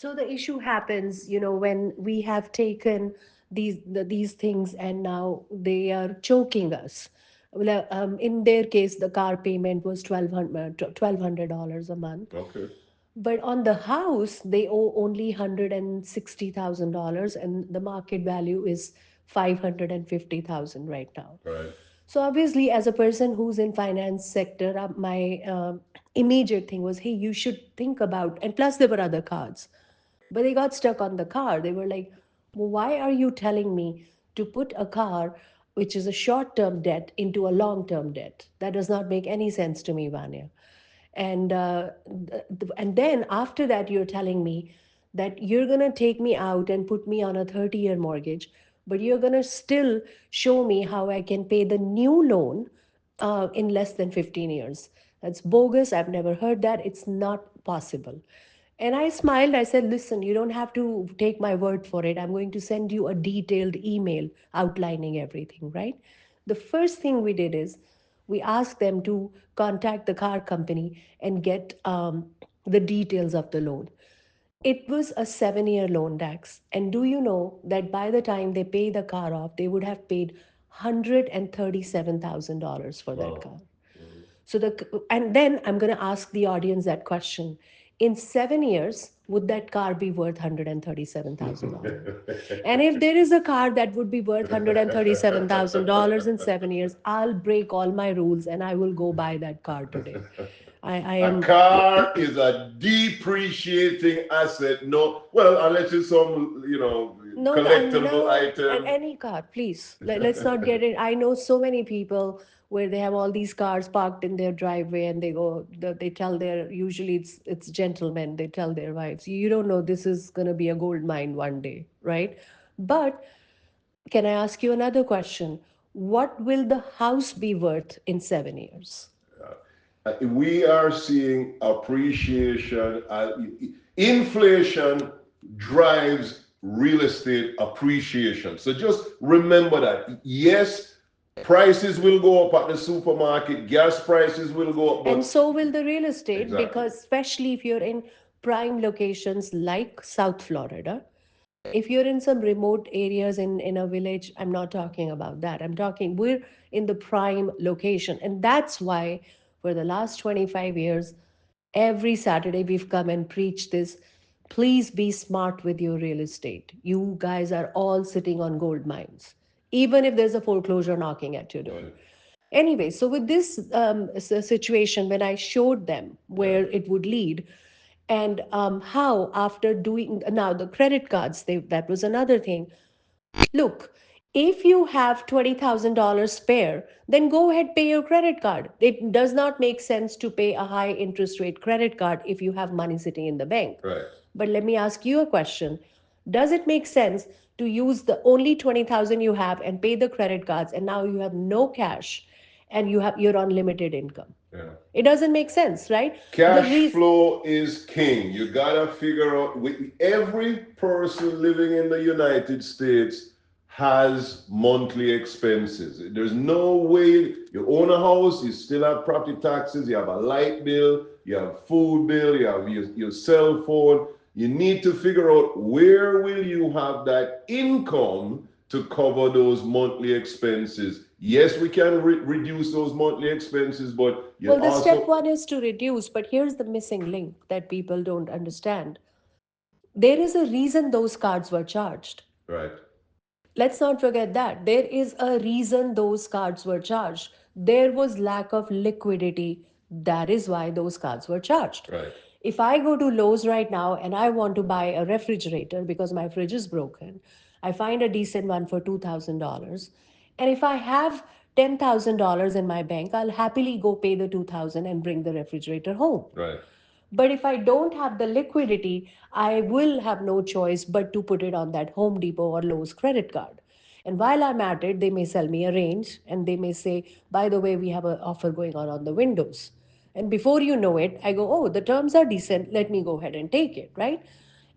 So the issue happens, when we have taken these things and now they are choking us. Well, in their case, the car payment was $1,200 a month, Okay. but on the house they owe only $160,000, and the market value is 550,000 right now. Right. So obviously, as a person who's in finance sector, my immediate thing was, hey, you should think about. And plus, there were other cards, but they got stuck on the car. They were like, well, why are you telling me to put a car which is a short-term debt into a long-term debt? That does not make any sense to me, Vanya. And then after that, you're telling me that you're going to take me out and put me on a 30-year mortgage, but you're going to still show me how I can pay the new loan in less than 15 years. That's bogus. I've never heard that. It's not possible. And I smiled. I said, listen, you don't have to take my word for it. I'm going to send you a detailed email outlining everything, right? The first thing we did is we asked them to contact the car company and get the details of the loan. It was a 7-year loan, Dax. And do you know that by the time they pay the car off, they would have paid $137,000 for that Wow. car? Mhm. So and then I'm going to ask the audience that question. In 7 years, would that car be worth $137,000? And if there is a car that would be worth $137,000 in 7 years, I'll break all my rules and I will go buy that car today. I A am car is a depreciating asset. No, well, unless it's some, No, no, collectible no, item. any car, please. Let's not get it. I know so many people where they have all these cars parked in their driveway, and they tell their, usually it's gentlemen, they tell their wives, you don't know, this is going to be a gold mine one day, right? But can I ask you another question? What will the house be worth in 7 years? We are seeing appreciation. Inflation drives real estate appreciation. So just remember that. Yes, prices will go up at the supermarket, gas prices will go up, And but so will the real estate, exactly. because especially if you're in prime locations like South Florida, if you're in some remote areas in a village, I'm not talking about that. I'm talking, we're in the prime location. And that's why for the last 25 years, every Saturday we've come and preached this. Please be smart with your real estate. You guys are all sitting on gold mines, even if there's a foreclosure knocking at your door. Right. Anyway, so with this situation, when I showed them Yeah. where it would lead, and how after doing now the credit cards, that was another thing. Look, if you have $20,000 spare, then go ahead, pay your credit card. It does not make sense to pay a high interest rate credit card if you have money sitting in the bank. Right. But let me ask you a question. Does it make sense to use the only 20,000 you have and pay the credit cards, and now you have no cash and you're on limited income? Yeah. It doesn't make sense, right? The Cash reason flow is king. You gotta figure out. Every person living in the United States has monthly expenses. There's no way you own a house, you still have property taxes, you have a light bill, you have food bill, you have your cell phone. You need to figure out where will you have that income to cover those monthly expenses. Yes, we can reduce those monthly expenses, but you Well, the step also one is to reduce, but here's the missing link that people don't understand. There is a reason those cards were charged. right. Let's not forget that. There is a reason those cards were charged. There was lack of liquidity. That is why those cards were charged. Right. If I go to Lowe's right now and I want to buy a refrigerator because my fridge is broken, I find a decent one for $2,000. And if I have $10,000 in my bank, I'll happily go pay the 2,000 and bring the refrigerator home. Right. But if I don't have the liquidity, I will have no choice but to put it on that Home Depot or Lowe's credit card. And while I'm at it, they may sell me a range and they may say, by the way, we have an offer going on the windows. And before you know it, I go, oh, the terms are decent. Let me go ahead and take it, right?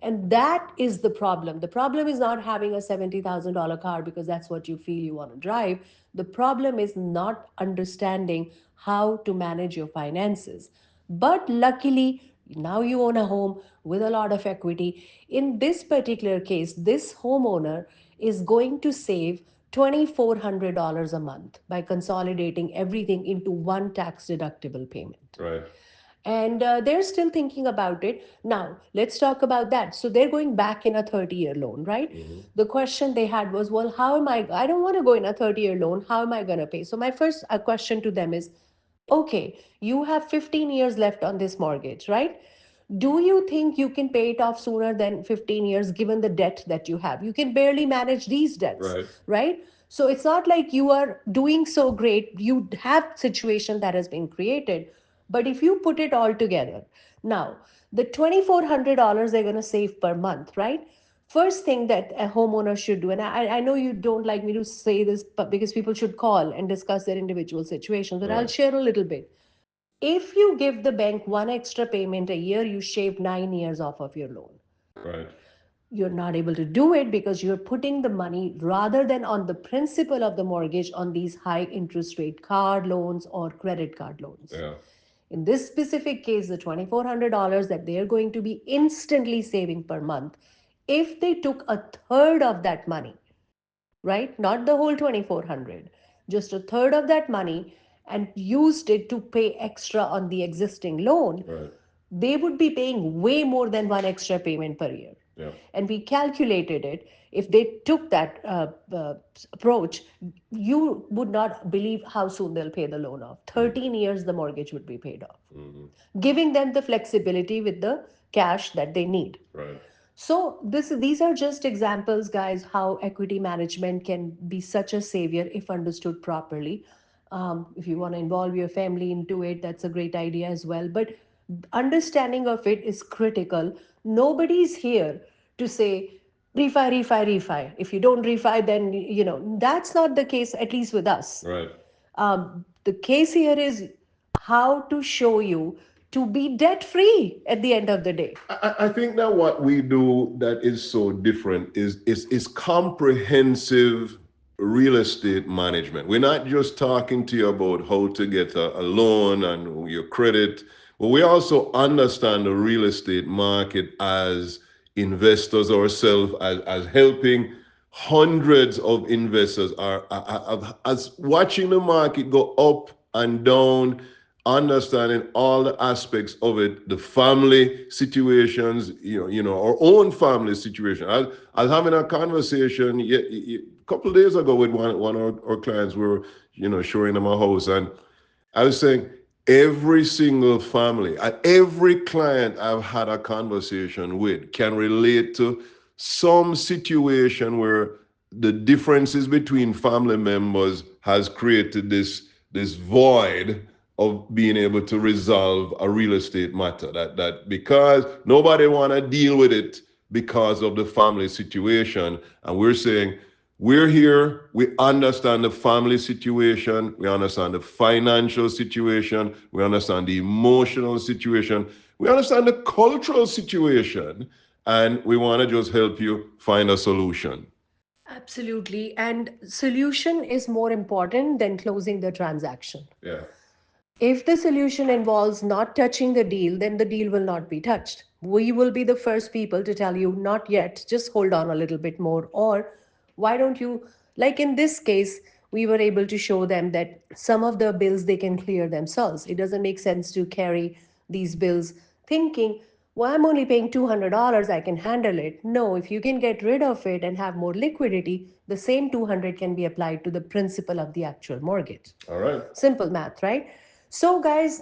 And that is the problem. The problem is not having a $70,000 car because that's what you feel you want to drive. The problem is not understanding how to manage your finances. But luckily, Now you own a home with a lot of equity. In this particular case, this homeowner is going to save $2,400 a month by consolidating everything into one tax deductible payment. Right. And they're still thinking about it. Now, let's talk about that. So they're going back in a 30-year loan, right? Mm-hmm. The question they had was, well, how am I don't want to go in a 30-year loan. How am I going to pay? So my first question to them is, okay, you have 15 years left on this mortgage, right? Do you think you can pay it off sooner than 15 years given the debt that you have? You can barely manage these debts, Right. right? So it's not like you are doing so great. You have situation that has been created. But if you put it all together, now the $2,400 they're going to save per month, right? First thing that a homeowner should do, and I know you don't like me to say this, but because people should call and discuss their individual situations, but I'll Right. share a little bit. If you give the bank one extra payment a year, you shave 9 years off of your loan. Right. You're not able to do it because you're putting the money rather than on the principal of the mortgage on these high interest rate card loans or credit card loans. Yeah. In this specific case, the $2,400 that they're going to be instantly saving per month, if they took a third of that money, right? Not the whole 2,400, just a third of that money and used it to pay extra on the existing loan, Right. they would be paying way more than one extra payment per year. Yeah. And we calculated it. If they took that approach, you would not believe how soon they'll pay the loan off. Mm-hmm. 13 years, the mortgage would be paid off, Mm-hmm. giving them the flexibility with the cash that they need. Right. So these are just examples, guys, how equity management can be such a savior if understood properly. If you want to involve your family into it, that's a great idea as well. But understanding of it is critical. Nobody's here to say refi, refi, refi. If you don't refi, then that's not the case. At least with us, Right. the case here is how to show you to be debt free at the end of the day. I think that what we do that is so different is comprehensive real estate management. We're not just talking to you about how to get a loan and your credit, but we also understand the real estate market as investors ourselves, as helping hundreds of investors as watching the market go up and down, understanding all the aspects of it, the family situations, our own family situation. I was having a conversation a couple of days ago with one of our clients. We were, showing them a house, and I was saying every single family, every client I've had a conversation with can relate to some situation where the differences between family members has created this void of being able to resolve a real estate matter. That because nobody want to deal with it because of the family situation, and we're saying we're here, we understand the family situation, we understand the financial situation, we understand the emotional situation, we understand the cultural situation, and we want to just help you find a solution. Absolutely. And solution is more important than closing the transaction. Yeah. If the solution involves not touching the deal, then the deal will not be touched. We will be the first people to tell you, not yet, just hold on a little bit more. Or why don't you, like in this case, we were able to show them that some of the bills they can clear themselves. It doesn't make sense to carry these bills thinking, well, I'm only paying $200, I can handle it. No, if you can get rid of it and have more liquidity, the same 200 can be applied to the principal of the actual mortgage. All right. Simple math, right? So, guys,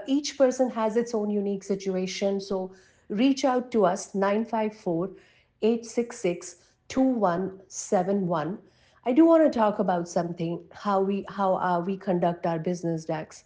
each person has its own unique situation. So, reach out to us 954-866-2171. I do want to talk about something how we conduct our business, Dax.